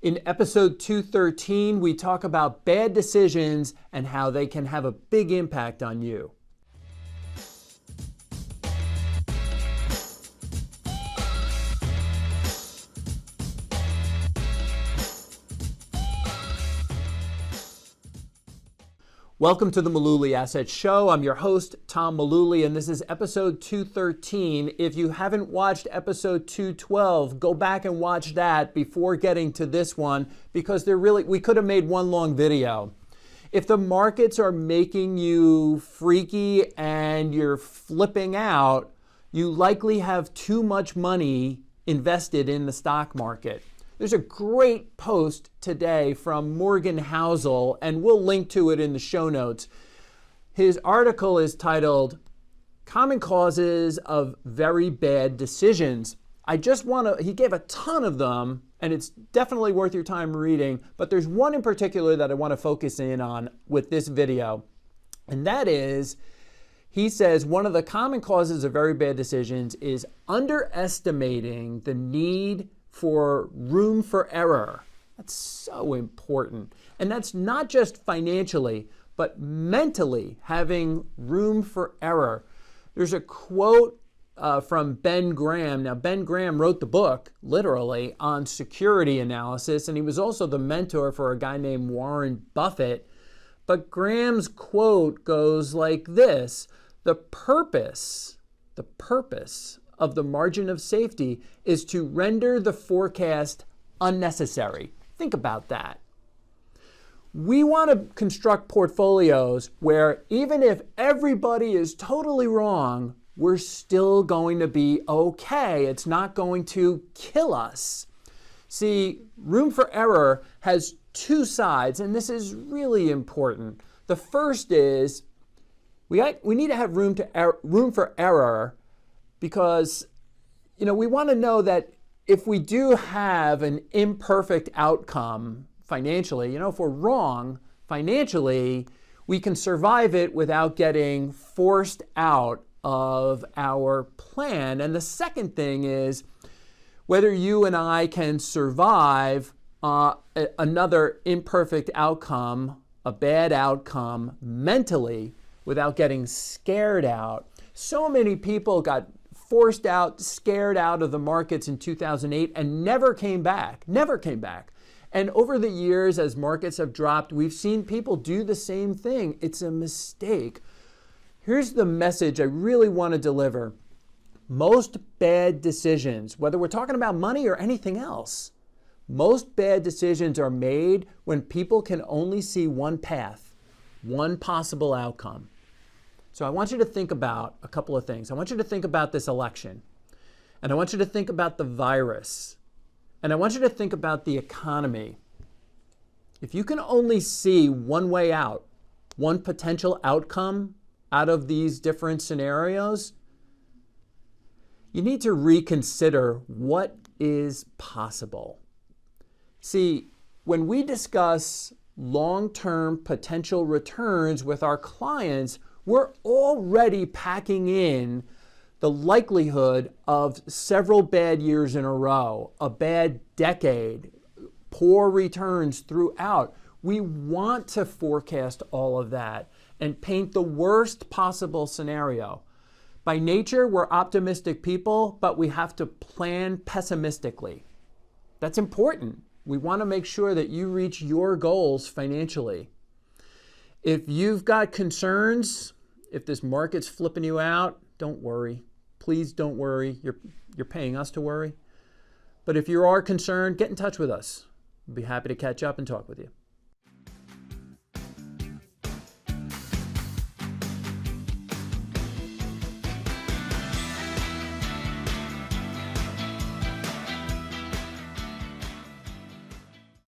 In episode 213, we talk about bad decisions and how they can have a big impact on you. Welcome to the Mullooly Asset Show. I'm your host, Tom Mullooly, and this is episode 213. If you haven't watched episode 212, go back and watch that before getting to this one, because we could have made one long video. If the markets are making you freaky and you're flipping out, you likely have too much money invested in the stock market. There's a great post today from Morgan Housel, and we'll link to it in the show notes. His article is titled, Common Causes of Very Bad Decisions. He gave a ton of them, and it's definitely worth your time reading, but there's one in particular that I want to focus in on with this video. And that is, he says, one of the common causes of very bad decisions is underestimating the need for room for error. That's so important. And that's not just financially, but mentally having room for error. There's a quote from Ben Graham. Now, Ben Graham wrote the book, literally, on security analysis, and he was also the mentor for a guy named Warren Buffett. But Graham's quote goes like this: the purpose of the margin of safety is to render the forecast unnecessary. Think about that. We want to construct portfolios where even if everybody is totally wrong, we're still going to be okay. It's not going to kill us. See, room for error has two sides, and this is really important. The first is we need to have room for error, because, we want to know that if we do have an imperfect outcome financially, if we're wrong financially, we can survive it without getting forced out of our plan. And the second thing is whether you and I can survive another imperfect outcome, a bad outcome mentally, without getting scared out. So many people got forced out, scared out of the markets in 2008 and never came back. And over the years, as markets have dropped, we've seen people do the same thing. It's a mistake. Here's the message I really want to deliver. Most bad decisions, whether we're talking about money or anything else, most bad decisions are made when people can only see one path, one possible outcome. So I want you to think about a couple of things. I want you to think about this election, and I want you to think about the virus, and I want you to think about the economy. If you can only see one way out, one potential outcome out of these different scenarios, you need to reconsider what is possible. See, when we discuss long-term potential returns with our clients, we're already packing in the likelihood of several bad years in a row, a bad decade, poor returns throughout. We want to forecast all of that and paint the worst possible scenario. By nature, we're optimistic people, but we have to plan pessimistically. That's important. We want to make sure that you reach your goals financially. If you've got concerns, if this market's flipping you out, don't worry. Please don't worry. You're paying us to worry. But if you are concerned, get in touch with us. We'll be happy to catch up and talk with you.